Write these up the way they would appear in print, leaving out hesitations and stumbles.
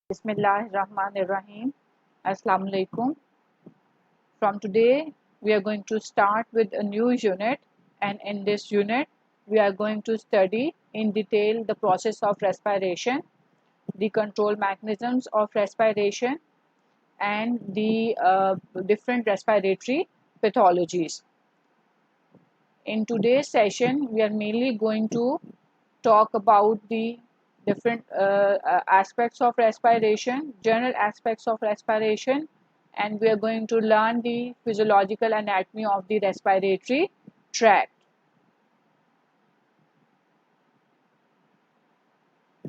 Bismillahirrahmanirrahim. Assalamu alaikum. From today, we are going to start with a new unit, and in this unit, we are going to study in detail the process of respiration, the control mechanisms of respiration, and the different respiratory pathologies. In today's session, we are mainly going to talk about the different aspects of respiration, general aspects of respiration, and we are going to learn the physiological anatomy of the respiratory tract.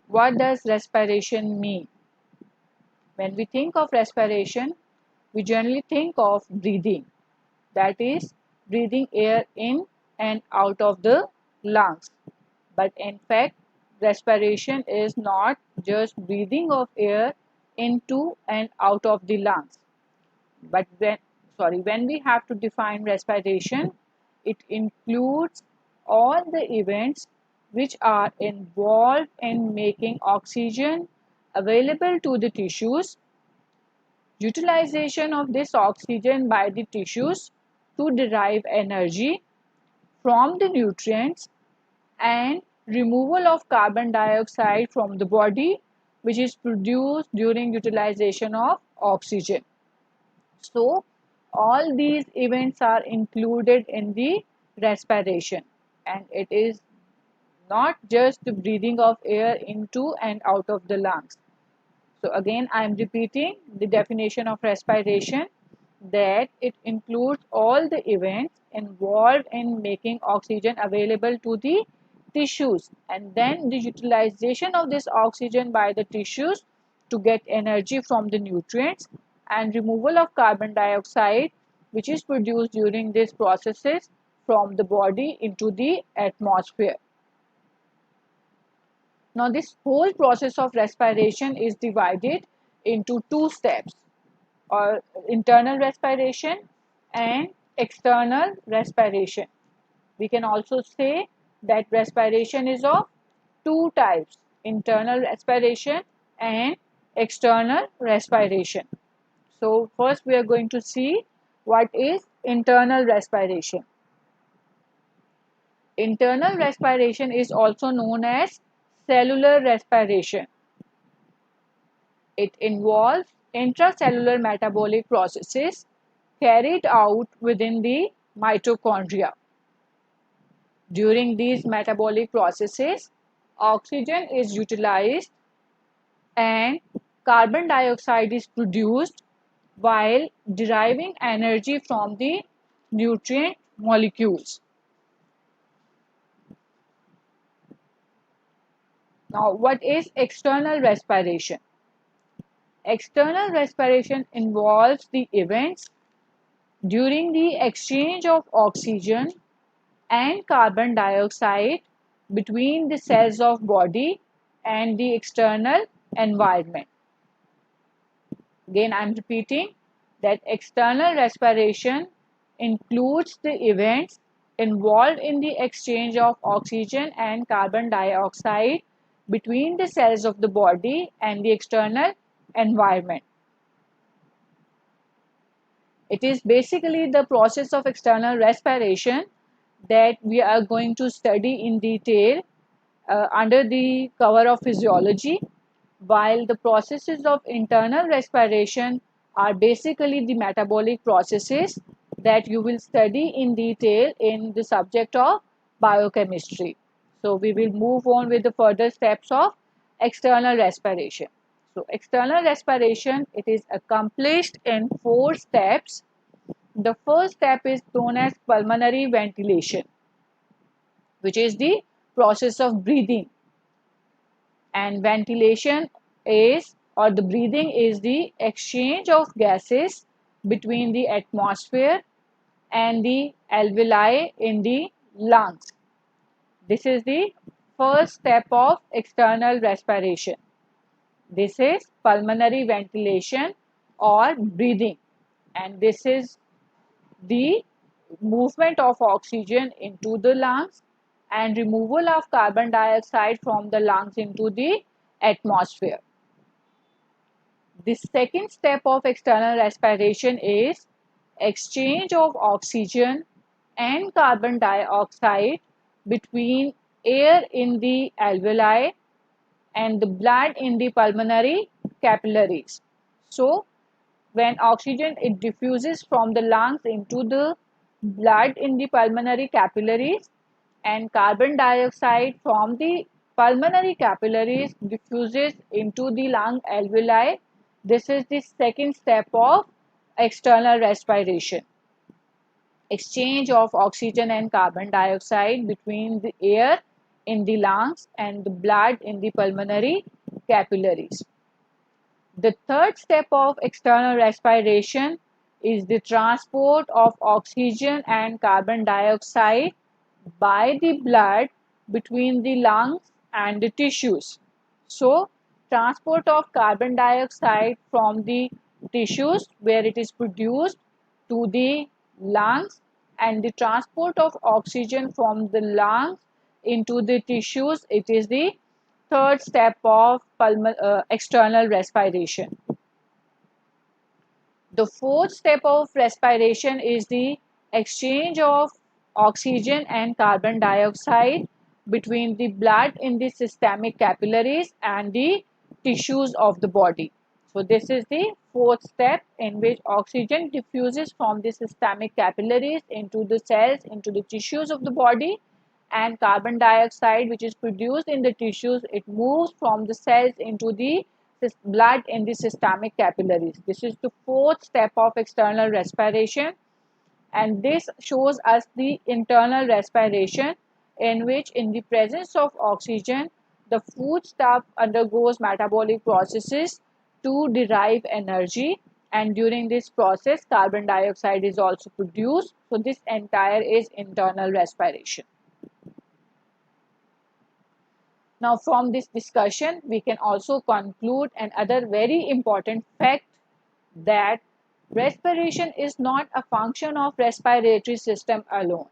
What does respiration mean? When we think of respiration, we generally think of breathing, that is, breathing air in and out of the lungs. But in fact, respiration is not just breathing of air into and out of the lungs. But when we have to define respiration, it includes all the events which are involved in making oxygen available to the tissues, utilization of this oxygen by the tissues to derive energy from the nutrients, and removal of carbon dioxide from the body, which is produced during utilization of oxygen. So, all these events are included in the respiration, and it is not just the breathing of air into and out of the lungs. So, again, I am repeating the definition of respiration, that it includes all the events involved in making oxygen available to the tissues, and then the utilization of this oxygen by the tissues to get energy from the nutrients, and removal of carbon dioxide which is produced during these processes from the body into the atmosphere. Now, this whole process of respiration is divided into two steps, or internal respiration and external respiration. We can also say that respiration is of two types, internal respiration and external respiration. So, first we are going to see what is internal respiration. Internal respiration is also known as cellular respiration. It involves intracellular metabolic processes carried out within the mitochondria. During these metabolic processes, oxygen is utilized and carbon dioxide is produced while deriving energy from the nutrient molecules. Now, what is external respiration? External respiration involves the events during the exchange of oxygen and carbon dioxide between the cells of body and the external environment. Again, I am repeating that external respiration includes the events involved in the exchange of oxygen and carbon dioxide between the cells of the body and the external environment. It is basically the process of external respiration that we are going to study in detail under the cover of physiology, while the processes of internal respiration are basically the metabolic processes that you will study in detail in the subject of biochemistry. So, we will move on with the further steps of external respiration. So, external respiration, it is accomplished in 4 steps. The first step is known as pulmonary ventilation, which is the process of breathing. And ventilation is, or the breathing is, the exchange of gases between the atmosphere and the alveoli in the lungs. This is the first step of external respiration. This is pulmonary ventilation or breathing, and this is the movement of oxygen into the lungs and removal of carbon dioxide from the lungs into the atmosphere. The second step of external respiration is exchange of oxygen and carbon dioxide between air in the alveoli and the blood in the pulmonary capillaries. So, when oxygen it diffuses from the lungs into the blood in the pulmonary capillaries and carbon dioxide from the pulmonary capillaries diffuses into the lung alveoli. This is the second step of external respiration. Exchange of oxygen and carbon dioxide between the air in the lungs and the blood in the pulmonary capillaries. The third step of external respiration is the transport of oxygen and carbon dioxide by the blood between the lungs and the tissues. So, transport of carbon dioxide from the tissues where it is produced to the lungs and the transport of oxygen from the lungs into the tissues, it is the third step of external respiration. The fourth step of respiration is the exchange of oxygen and carbon dioxide between the blood in the systemic capillaries and the tissues of the body. So this is the fourth step in which oxygen diffuses from the systemic capillaries into the cells, into the tissues of the body, and carbon dioxide which is produced in the tissues, it moves from the cells into the blood in the systemic capillaries. This is the fourth step of external respiration, and this shows us the internal respiration in which in the presence of oxygen the foodstuff undergoes metabolic processes to derive energy, and during this process carbon dioxide is also produced. So this entire is internal respiration. Now, from this discussion, we can also conclude another very important fact that respiration is not a function of respiratory system alone,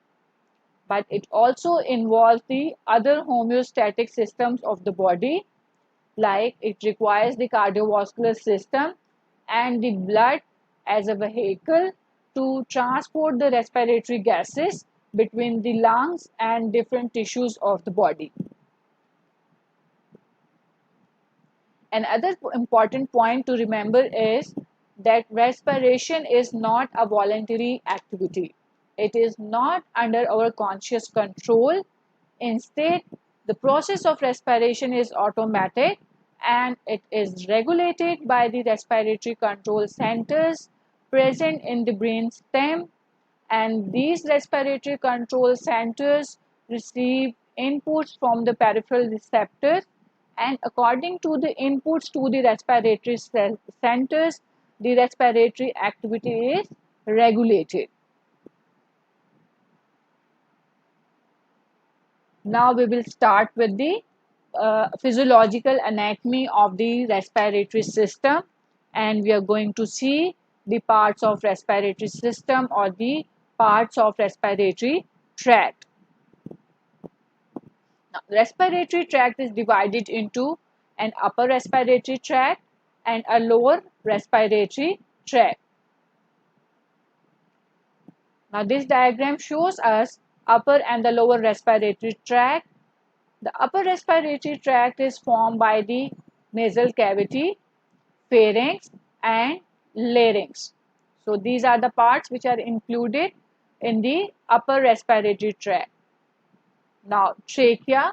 but it also involves the other homeostatic systems of the body, like it requires the cardiovascular system and the blood as a vehicle to transport the respiratory gases between the lungs and different tissues of the body. Another important point to remember is that respiration is not a voluntary activity. It is not under our conscious control. Instead, the process of respiration is automatic and it is regulated by the respiratory control centers present in the brain stem, and these respiratory control centers receive inputs from the peripheral receptors, and according to the inputs to the respiratory centers, the respiratory activity is regulated. Now we will start with the physiological anatomy of the respiratory system, and we are going to see the parts of respiratory system or the parts of respiratory tract. Now, respiratory tract is divided into an upper respiratory tract and a lower respiratory tract. Now, this diagram shows us upper and the lower respiratory tract. The upper respiratory tract is formed by the nasal cavity, pharynx, and larynx. So, these are the parts which are included in the upper respiratory tract. Now, trachea,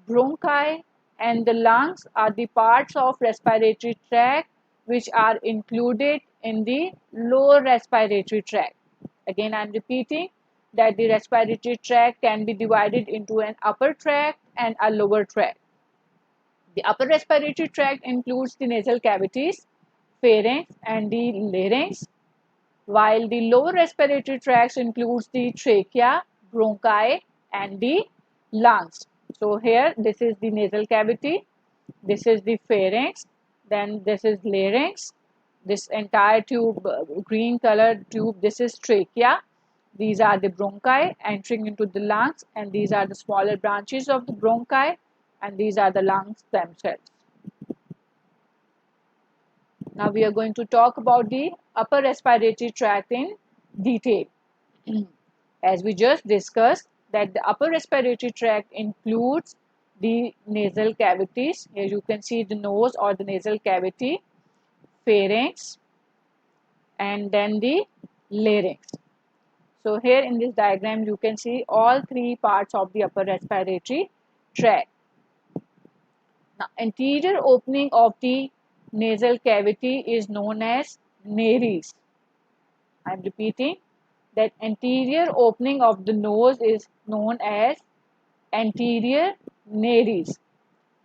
bronchi, and the lungs are the parts of respiratory tract which are included in the lower respiratory tract. Again, I am repeating that the respiratory tract can be divided into an upper tract and a lower tract. The upper respiratory tract includes the nasal cavities, pharynx, and the larynx, while the lower respiratory tract includes the trachea, bronchi, and the lungs. So here this is the nasal cavity, this is the pharynx, then this is larynx, this entire tube, green colored tube, this is trachea, these are the bronchi entering into the lungs, and these are the smaller branches of the bronchi, and these are the lungs themselves. Now we are going to talk about the upper respiratory tract in detail. As we just discussed, that the upper respiratory tract includes the nasal cavities. Here you can see the nose or the nasal cavity, pharynx, and then the larynx. So here in this diagram you can see all three parts of the upper respiratory tract. Now anterior opening of the nasal cavity is known as nares. I am repeating that anterior opening of the nose is known as anterior nares,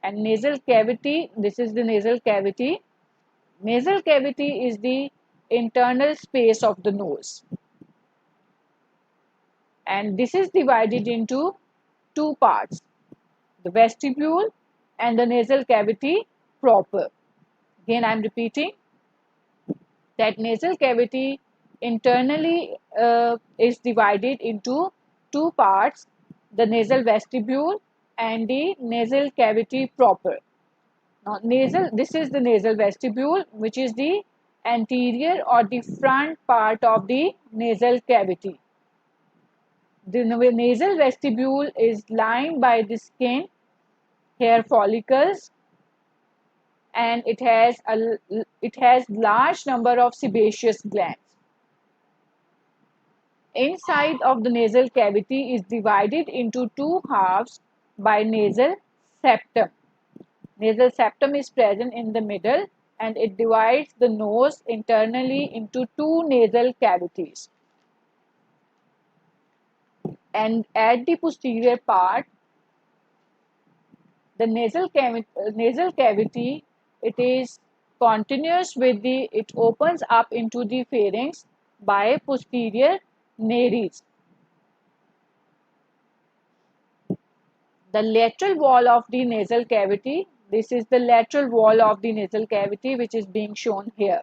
and nasal cavity, this is the nasal cavity. Nasal cavity is the internal space of the nose, and this is divided into two parts, the vestibule and the nasal cavity proper. Again I am repeating that nasal cavity internally is divided into two parts, the nasal vestibule and the nasal cavity proper. Now this is the nasal vestibule, which is the anterior or the front part of the nasal cavity. The nasal vestibule is lined by the skin, hair follicles, and it has large number of sebaceous glands. Inside of the nasal cavity is divided into two halves by nasal septum. Nasal septum is present in the middle and it divides the nose internally into two nasal cavities. And at the posterior part, the nasal cavity, it is continuous with it opens up into the pharynx by posterior nares. The lateral wall of the nasal cavity, this is the lateral wall of the nasal cavity which is being shown here.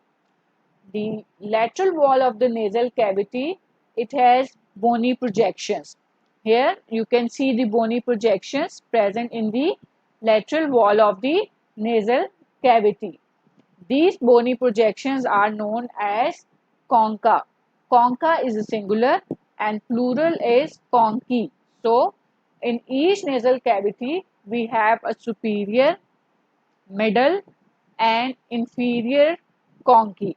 The lateral wall of the nasal cavity, it has bony projections. Here you can see the bony projections present in the lateral wall of the nasal cavity. These bony projections are known as concha. Concha is a singular and plural is conchi. So, in each nasal cavity, we have a superior, middle and inferior conchi.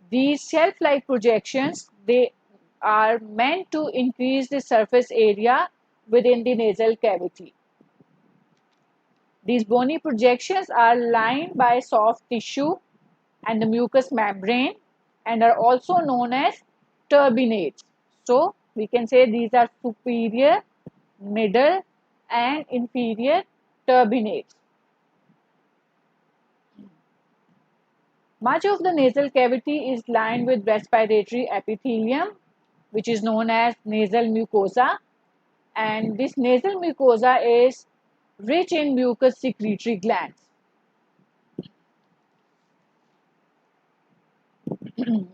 These shelf-like projections, they are meant to increase the surface area within the nasal cavity. These bony projections are lined by soft tissue and the mucous membrane and are also known as turbinates. So, we can say these are superior, middle and inferior turbinates. Much of the nasal cavity is lined with respiratory epithelium, which is known as nasal mucosa, and this nasal mucosa is rich in mucus secretory glands.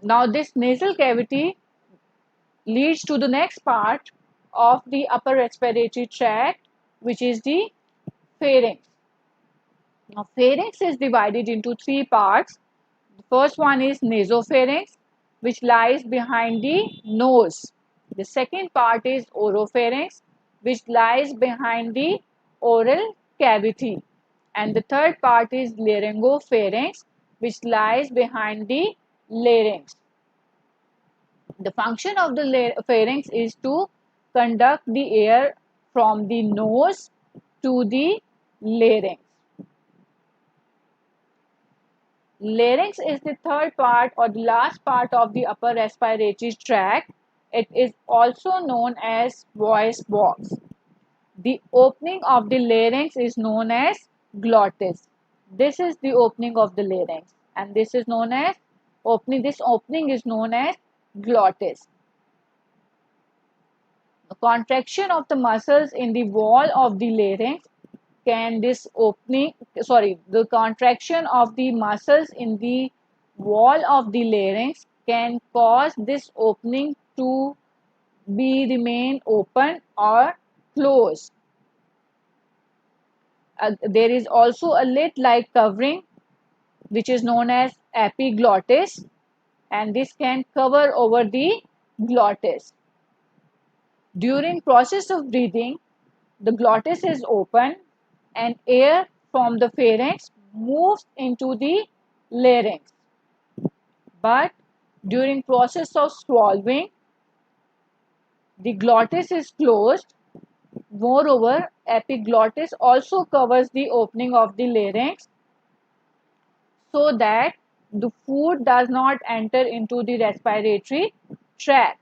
Now this nasal cavity leads to the next part of the upper respiratory tract, which is the pharynx. Now pharynx is divided into three parts. The first one is nasopharynx, which lies behind the nose. The second part is oropharynx, which lies behind the oral cavity. And the third part is laryngopharynx, which lies behind the larynx. The function of the pharynx is to conduct the air from the nose to the larynx. Larynx is the third part or the last part of the upper respiratory tract. It is also known as voice box. The opening of the larynx is known as glottis. This is the opening of the larynx, and this is known as opening. This opening is known as glottis. The contraction of the muscles in the wall of the larynx the contraction of the muscles in the wall of the larynx can cause this opening to remain open or closed. There is also a lid-like covering which is known as epiglottis, and this can cover over the glottis. During process of breathing, the glottis is open and air from the pharynx moves into the larynx. But during process of swallowing, the glottis is closed. Moreover, epiglottis also covers the opening of the larynx so that the food does not enter into the respiratory tract.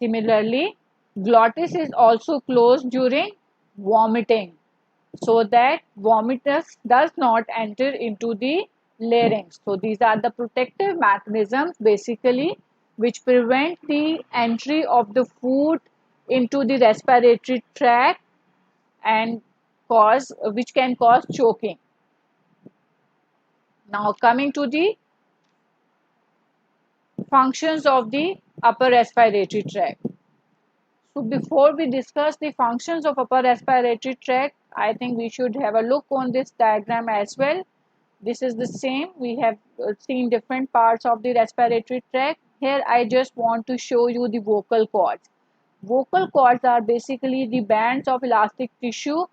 Similarly, glottis is also closed during vomiting so that vomitus does not enter into the larynx. So these are the protective mechanisms basically which prevent the entry of the food into the respiratory tract and cause which can cause choking. Now coming to the functions of the upper respiratory tract. So before we discuss the functions of upper respiratory tract, I think we should have a look on this diagram as well. This is the same. We have seen different parts of the respiratory tract. Here I just want to show you the vocal cords. Vocal cords are basically the bands of elastic tissue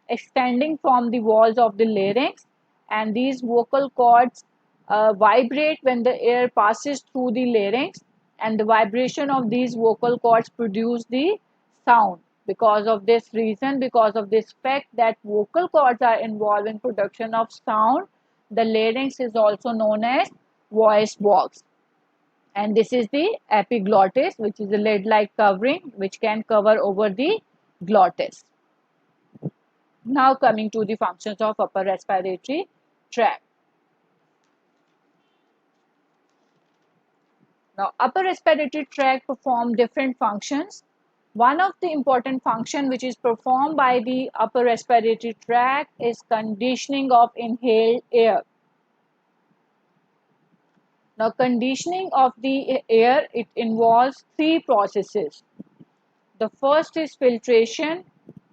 extending from the walls of the larynx, and these vocal cords vibrate when the air passes through the larynx, and the vibration of these vocal cords produce the sound. Because of this reason, because of this fact that vocal cords are involved in production of sound, the larynx is also known as voice box. And this is the epiglottis, which is a lid-like covering which can cover over the glottis. Now coming to the functions of upper respiratory tract. Now upper respiratory tract perform different functions. One of the important function which is performed by the upper respiratory tract is conditioning of inhaled air. Now conditioning of the air, it involves three processes. The first is filtration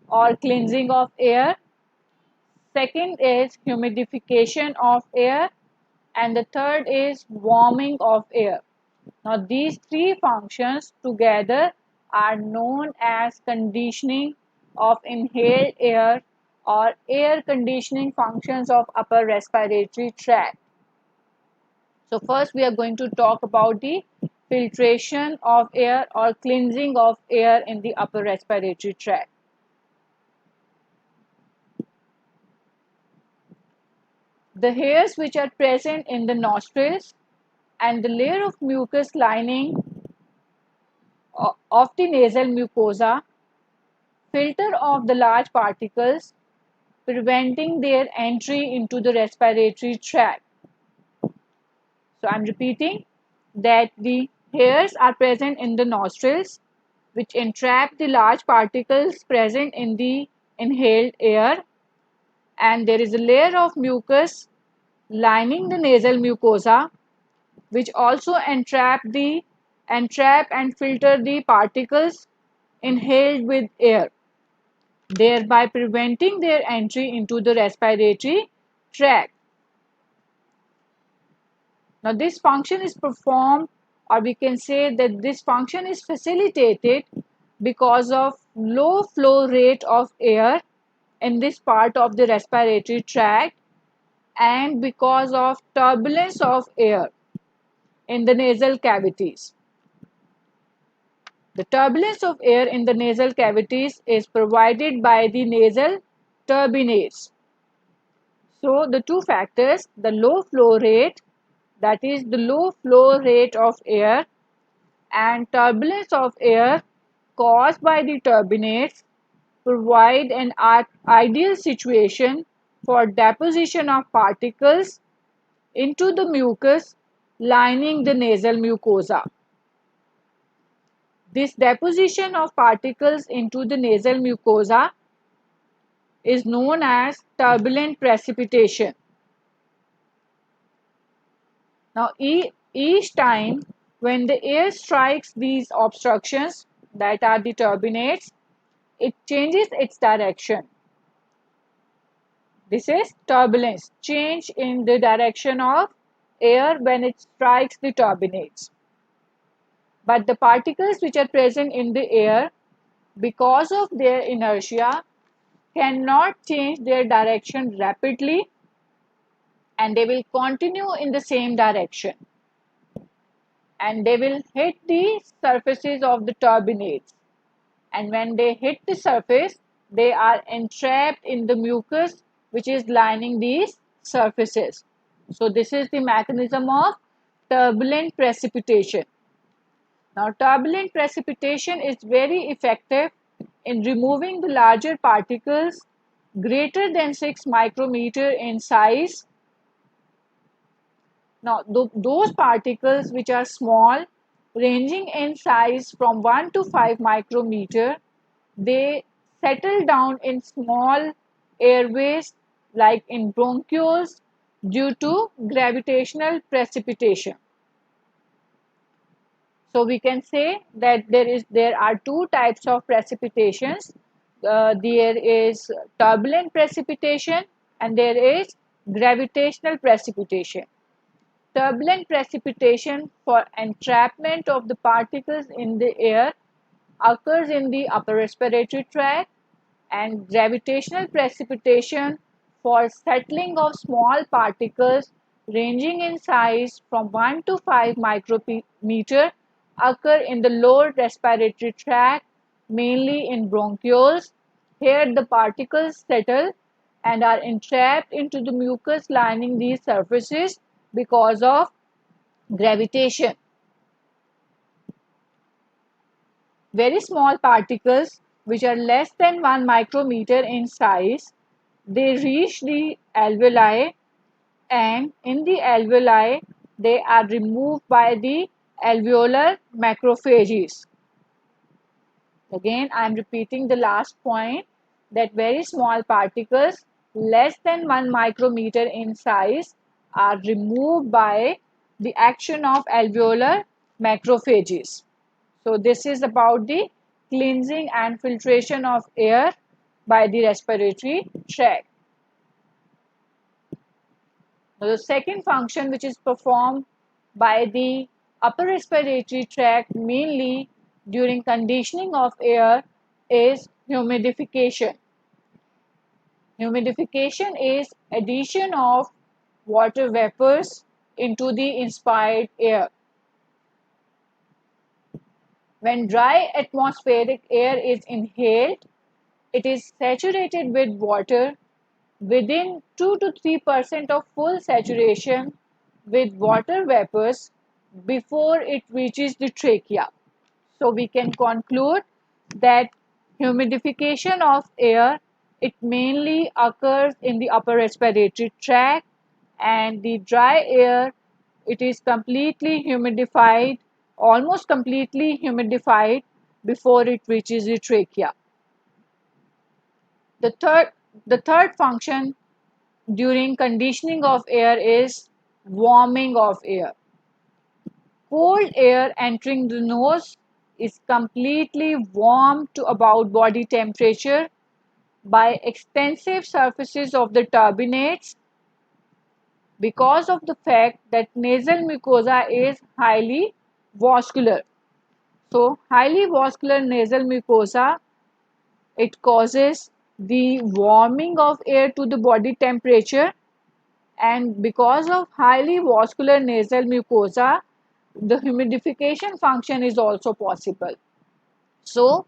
or cleansing of air. Second is humidification of air, and the third is warming of air. Now these three functions together are known as conditioning of inhaled air or air conditioning functions of upper respiratory tract. So first we are going to talk about the filtration of air or cleansing of air in the upper respiratory tract. The hairs which are present in the nostrils and the layer of mucus lining of the nasal mucosa filter off the large particles, preventing their entry into the respiratory tract. So I'm repeating that the hairs are present in the nostrils which entrap the large particles present in the inhaled air, and there is a layer of mucus lining the nasal mucosa which also entrap and filter the particles inhaled with air, thereby preventing their entry into the respiratory tract. Now this function is performed, or we can say that this function is facilitated because of low flow rate of air in this part of the respiratory tract and because of turbulence of air in the nasal cavities. The turbulence of air in the nasal cavities is provided by the nasal turbinates. So the two factors, the low flow rate, that is the low flow rate of air, and turbulence of air caused by the turbinates provide an ideal situation for deposition of particles into the mucus lining the nasal mucosa. This deposition of particles into the nasal mucosa is known as turbulent precipitation. Now, each time when the air strikes these obstructions, that are the turbinates, it changes its direction. This is turbulence, change in the direction of air when it strikes the turbinates. But the particles which are present in the air, because of their inertia, cannot change their direction rapidly, and they will continue in the same direction, and they will hit the surfaces of the turbinates. And when they hit the surface, they are entrapped in the mucus which is lining these surfaces. So this is the mechanism of turbulent precipitation. Now turbulent precipitation is very effective in removing the larger particles greater than 6 micrometer in size. Now those particles which are small, ranging in size from 1 to 5 micrometer, they settle down in small airways like in bronchioles due to gravitational precipitation. So we can say that there are two types of precipitations. There is turbulent precipitation and there is gravitational precipitation. Turbulent precipitation for entrapment of the particles in the air occurs in the upper respiratory tract, and gravitational precipitation for settling of small particles ranging in size from 1 to 5 micrometer occur in the lower respiratory tract, mainly in bronchioles. Here the particles settle and are entrapped into the mucus lining these surfaces because of gravitation. Very small particles which are less than 1 micrometer in size, they reach the alveoli, and in the alveoli they are removed by the alveolar macrophages. Again, I am repeating the last point, that very small particles less than 1 micrometer in size are removed by the action of alveolar macrophages. So this is about the cleansing and filtration of air by the respiratory tract. Now, the second function which is performed by the upper respiratory tract mainly during conditioning of air is humidification. Humidification is addition of water vapors into the inspired air. When dry atmospheric air is inhaled, it is saturated with water within 2 to 3% of full saturation with water vapors before it reaches the trachea. So we can conclude that humidification of air, it mainly occurs in the upper respiratory tract, and the dry air, it is completely humidified, almost completely humidified before it reaches the trachea. The third, the third function during conditioning of air is warming of air. Cold air entering the nose is completely warmed to about body temperature by extensive surfaces of the turbinates because of the fact that nasal mucosa is highly vascular. So, highly vascular nasal mucosa, it causes the warming of air to the body temperature, and because of highly vascular nasal mucosa, the humidification function is also possible. So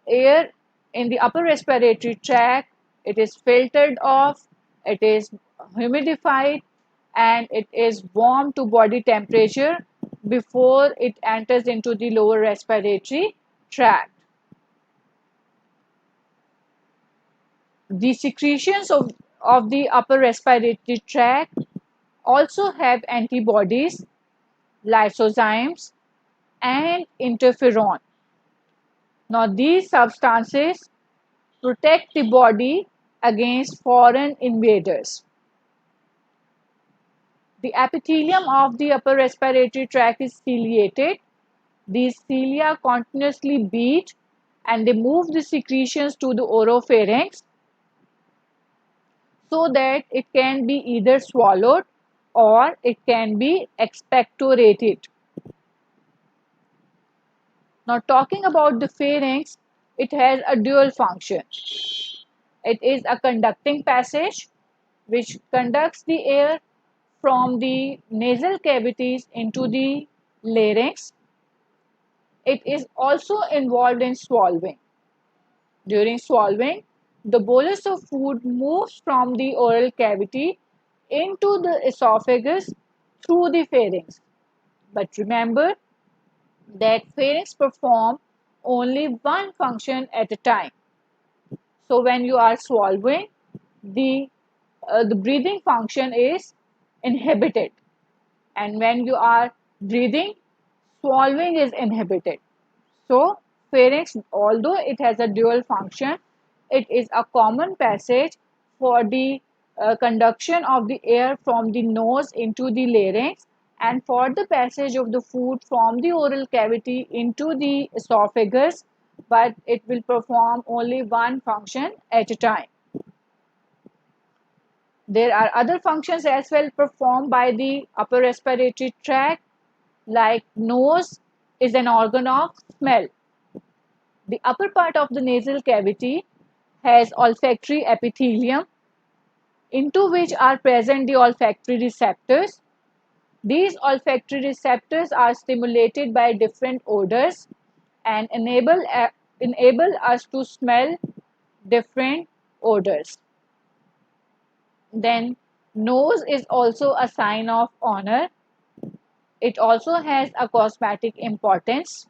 air in the upper respiratory tract, it is filtered off, it is humidified, and it is warmed to body temperature before it enters into the lower respiratory tract. The secretions of the upper respiratory tract also have antibodies, lysozymes, and interferon. Now, these substances protect the body against foreign invaders. The epithelium of the upper respiratory tract is ciliated, These cilia continuously beat and they move the secretions to the oropharynx so that it can be either swallowed or it can be expectorated. Now, talking about the pharynx, it has a dual function. It is a conducting passage which conducts the air from the nasal cavities into the larynx. It is also involved in swallowing. During swallowing, the bolus of food moves from the oral cavity into the esophagus through the pharynx. But remember that pharynx perform only one function at a time. So when you are swallowing, the the breathing function is inhibited, and when you are breathing, swallowing is inhibited. So pharynx, although it has a dual function, it is a common passage for the conduction of the air from the nose into the larynx and for the passage of the food from the oral cavity into the esophagus, but it will perform only one function at a time. There are other functions as well performed by the upper respiratory tract, like nose is an organ of smell. The upper part of the nasal cavity has olfactory epithelium into which are present the olfactory receptors. These olfactory receptors are stimulated by different odors and enable us to smell different odors. Then nose is also a sign of honor. It also has a cosmetic importance.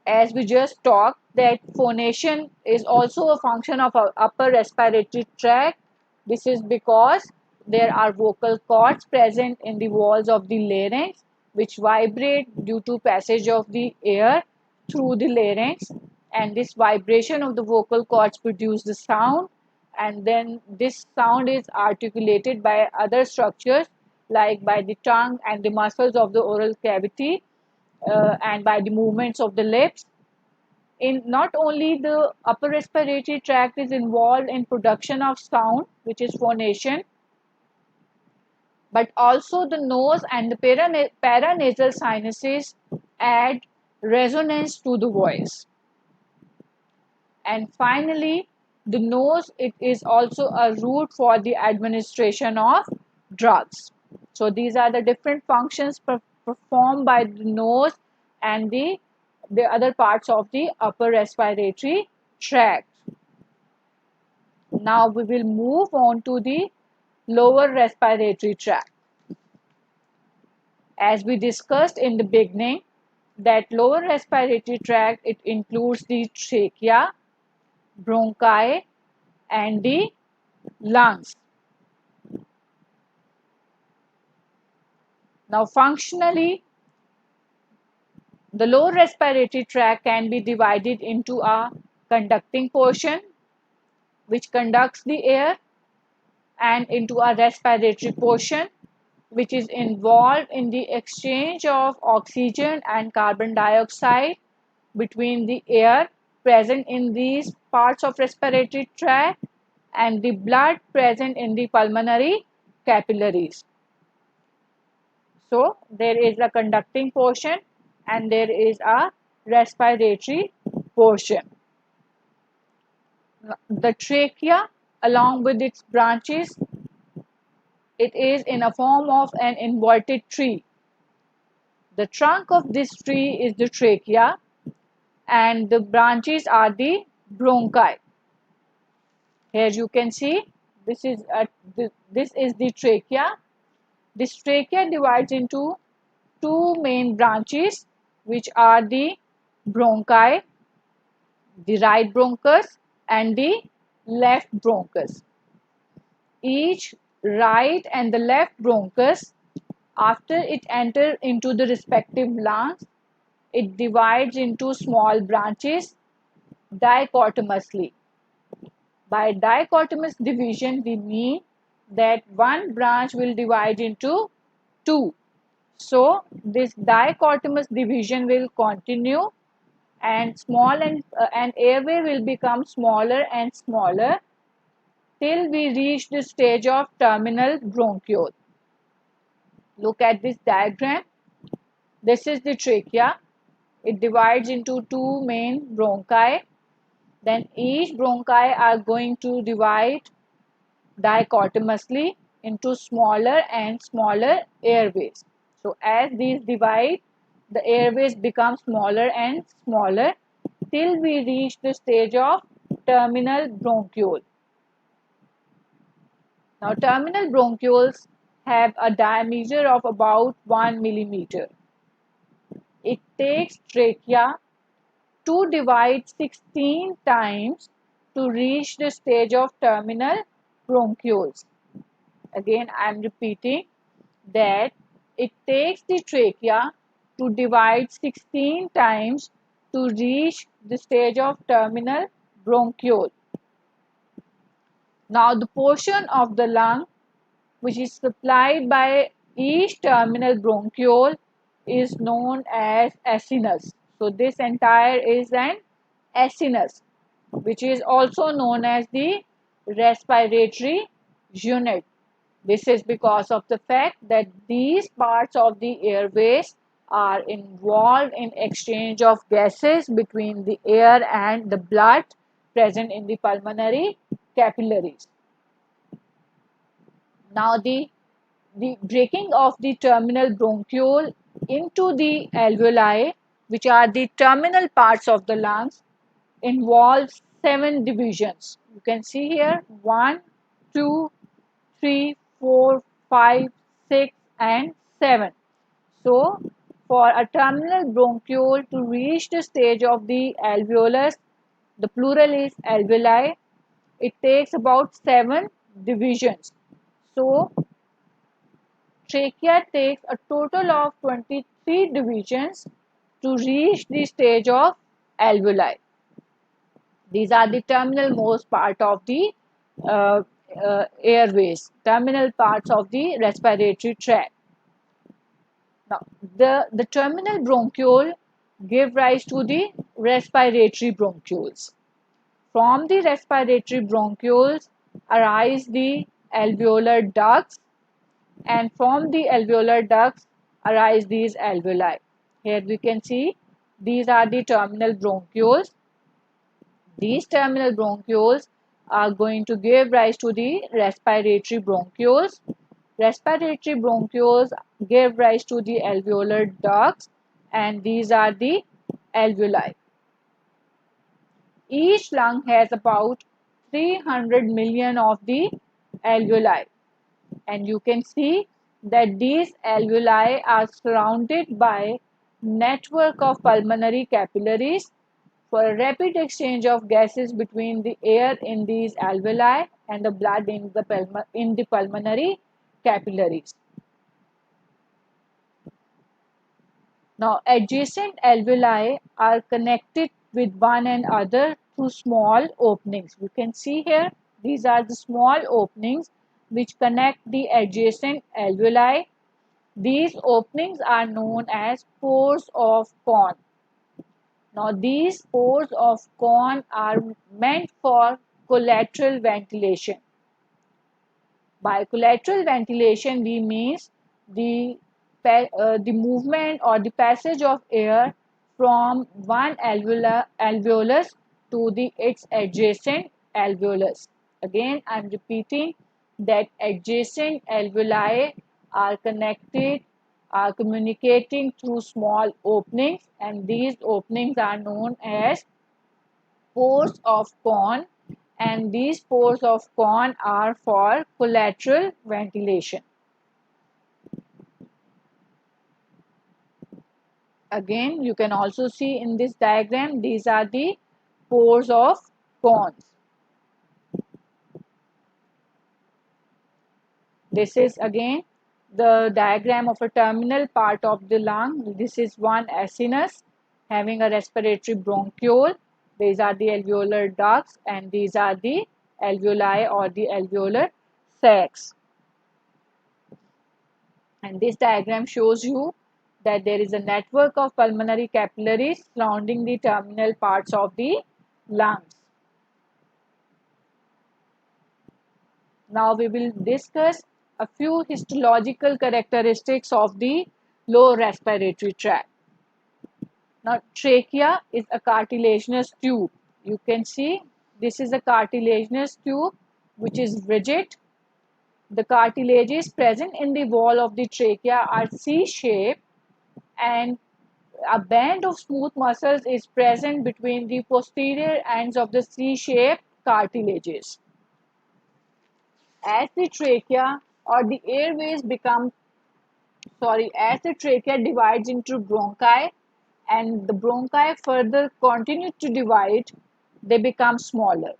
As we just talked, that phonation is also a function of our upper respiratory tract. This is because there are vocal cords present in the walls of the larynx which vibrate due to passage of the air through the larynx, and this vibration of the vocal cords produce the sound, and then this sound is articulated by other structures like by the tongue and the muscles of the oral cavity, and by the movements of the lips. In not only the upper respiratory tract is involved in production of sound, which is phonation, but also the nose and the paranasal sinuses add resonance to the voice. And finally, the nose, it is also a route for the administration of drugs. So these are the different functions performed by the nose and the other parts of the upper respiratory tract. Now we will move on to the lower respiratory tract. As we discussed in the beginning, that lower respiratory tract, it includes the trachea, bronchi, and the lungs. Now functionally, the lower respiratory tract can be divided into a conducting portion which conducts the air and into a respiratory portion which is involved in the exchange of oxygen and carbon dioxide between the air present in these parts of respiratory tract and the blood present in the pulmonary capillaries. So there is a conducting portion and there is a respiratory portion. The trachea, along with its branches, it is in a form of an inverted tree. The trunk of this tree is the trachea and the branches are the bronchi. Here you can see this is the trachea. This trachea divides into two main branches which are the bronchi, the right bronchus and the left bronchus. Each right and the left bronchus, after it enters into the respective lungs, it divides into small branches dichotomously. By dichotomous division, we mean that one branch will divide into two. So this dichotomous division will continue, and and airway will become smaller and smaller till we reach the stage of terminal bronchiole. Look at this diagram. This is the trachea. It divides into two main bronchi. Then each bronchi are going to divide dichotomously into smaller and smaller airways. So as these divide, the airways become smaller and smaller till we reach the stage of terminal bronchiole. Now terminal bronchioles have a diameter of about 1 millimeter. It takes trachea to divide 16 times to reach the stage of terminal bronchioles. Again, I am repeating that it takes the trachea to divide 16 times to reach the stage of terminal bronchiole. Now, the portion of the lung which is supplied by each terminal bronchiole is known as acinus. So, this entire is an acinus, which is also known as the respiratory unit. This is because of the fact that these parts of the airways are involved in exchange of gases between the air and the blood present in the pulmonary capillaries. Now the breaking of the terminal bronchiole into the alveoli, which are the terminal parts of the lungs, involves 7 divisions. You can see here 1, 2, 3, 4, 5, 6 and 7. So, for a terminal bronchiole to reach the stage of the alveolus, the plural is alveoli, it takes about 7 divisions. So, trachea takes a total of 23 divisions to reach the stage of alveoli. These are the terminal most part of the airways, terminal parts of the respiratory tract. Now, the terminal bronchiole give rise to the respiratory bronchioles. From the respiratory bronchioles arise the alveolar ducts, and from the alveolar ducts arise these alveoli. Here we can see these are the terminal bronchioles. These terminal bronchioles are going to give rise to the respiratory bronchioles. Respiratory bronchioles give rise to the alveolar ducts, and these are the alveoli. Each lung has about 300 million of the alveoli, and you can see that these alveoli are surrounded by network of pulmonary capillaries for a rapid exchange of gases between the air in these alveoli and the blood in the pulmonary capillaries. Now, adjacent alveoli are connected with one another through small openings. You can see here, these are the small openings which connect the adjacent alveoli. These openings are known as pores of Kohn. Now, these pores of Kohn are meant for collateral ventilation. By collateral ventilation, we means the movement or the passage of air from one alveolus to its adjacent alveolus. Again, I am repeating that adjacent alveoli are connected, are communicating through small openings, and these openings are known as pores of Kohn, and these pores of Kohn are for collateral ventilation. Again, you can also see in this diagram, these are the pores of Kohn. This is again the diagram of a terminal part of the lung. This is one acinus having a respiratory bronchiole. These are the alveolar ducts, and these are the alveoli or the alveolar sacs. And this diagram shows you that there is a network of pulmonary capillaries surrounding the terminal parts of the lungs. Now we will discuss a few histological characteristics of the lower respiratory tract. Now trachea is a cartilaginous tube. You can see this is a cartilaginous tube which is rigid. The cartilages present in the wall of the trachea are C-shaped, and a band of smooth muscles is present between the posterior ends of the C-shaped cartilages. As the trachea or the airways as the trachea divides into bronchi and the bronchi further continue to divide, they become smaller.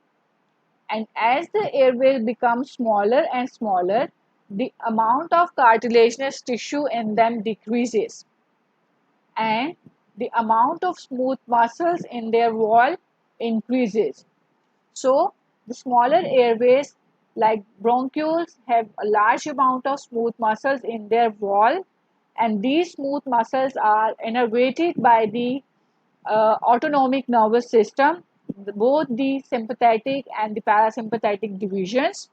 And as the airway becomes smaller and smaller, the amount of cartilaginous tissue in them decreases, and the amount of smooth muscles in their wall increases. So, the smaller airways like bronchioles have a large amount of smooth muscles in their wall, and these smooth muscles are innervated by the autonomic nervous system, both the sympathetic and the parasympathetic divisions,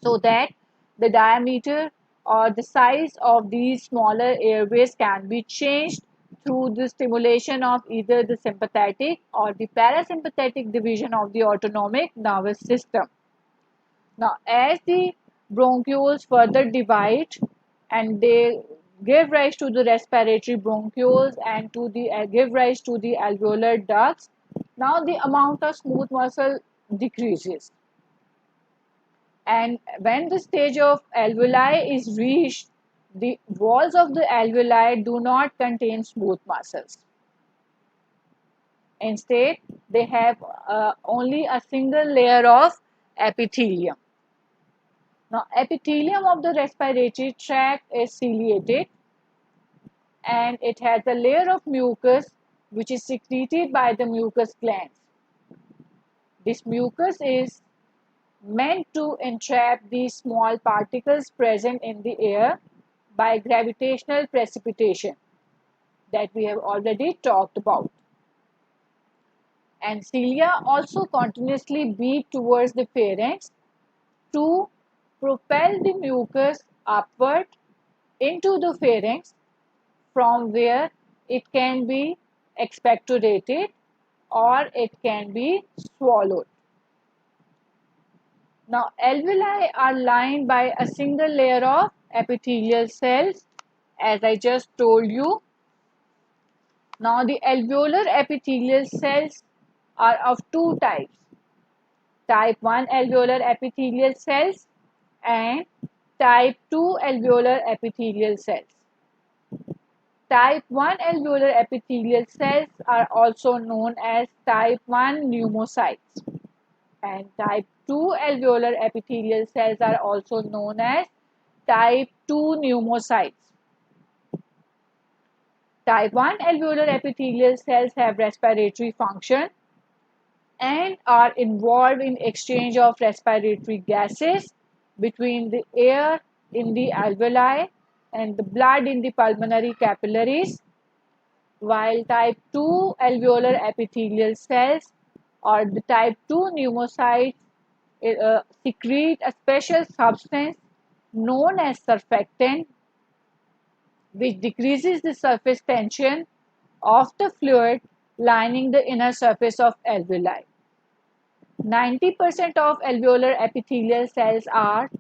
so that the diameter or the size of these smaller airways can be changed through the stimulation of either the sympathetic or the parasympathetic division of the autonomic nervous system. Now, as the bronchioles further divide and they give rise to the respiratory bronchioles and to the give rise to the alveolar ducts, now the amount of smooth muscle decreases. And when the stage of alveoli is reached, the walls of the alveoli do not contain smooth muscles. Instead, they have only a single layer of epithelium. Now, epithelium of the respiratory tract is ciliated, and it has a layer of mucus which is secreted by the mucus glands. This mucus is meant to entrap these small particles present in the air by gravitational precipitation that we have already talked about. And cilia also continuously beat towards the pharynx to propel the mucus upward into the pharynx, from where it can be expectorated or it can be swallowed. Now, alveoli are lined by a single layer of epithelial cells, as I just told you. Now, the alveolar epithelial cells are of two types: type 1 alveolar epithelial cells and type 2 alveolar epithelial cells. Type 1 alveolar epithelial cells are also known as type 1 pneumocytes, and type 2 alveolar epithelial cells are also known as type 2 pneumocytes. Type 1 alveolar epithelial cells have respiratory function and are involved in exchange of respiratory gases between the air in the alveoli and the blood in the pulmonary capillaries, while type 2 alveolar epithelial cells or the type 2 pneumocytes secrete a special substance known as surfactant, which decreases the surface tension of the fluid lining the inner surface of alveoli. 90% of alveolar epithelial cells are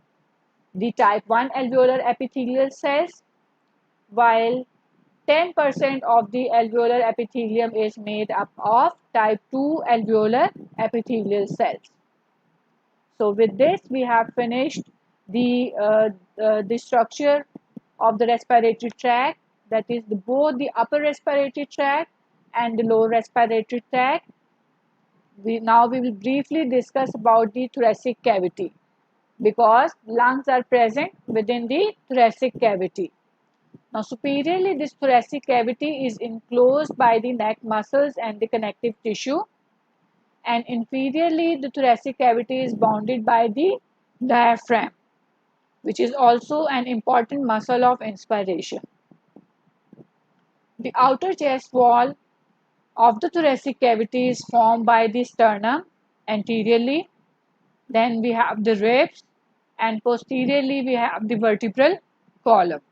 the type 1 alveolar epithelial cells, while 10% of the alveolar epithelium is made up of type 2 alveolar epithelial cells. So with this, we have finished the structure of the respiratory tract, that is both the upper respiratory tract and the lower respiratory tract. Now we will briefly discuss about the thoracic cavity, because lungs are present within the thoracic cavity. Now superiorly, this thoracic cavity is enclosed by the neck muscles and the connective tissue, and inferiorly the thoracic cavity is bounded by the diaphragm, which is also an important muscle of inspiration. The outer chest wall of the thoracic cavity is formed by the sternum anteriorly, then we have the ribs, and posteriorly we have the vertebral column.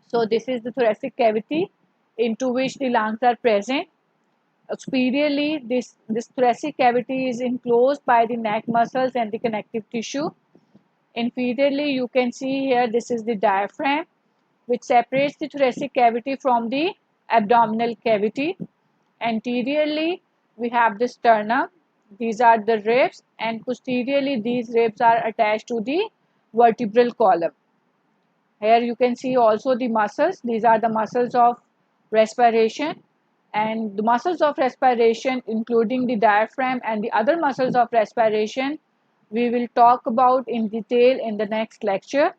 So this is the thoracic cavity into which the lungs are present. Superiorly, this thoracic cavity is enclosed by the neck muscles and the connective tissue. Inferiorly, you can see here, this is the diaphragm, which separates the thoracic cavity from the abdominal cavity. Anteriorly, we have the sternum. These are the ribs, and posteriorly, these ribs are attached to the vertebral column. Here you can see also the muscles. These are the muscles of respiration, and the muscles of respiration, including the diaphragm and the other muscles of respiration, we will talk about in detail in the next lecture.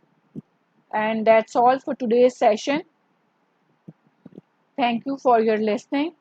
And that's all for today's session. Thank you for your listening.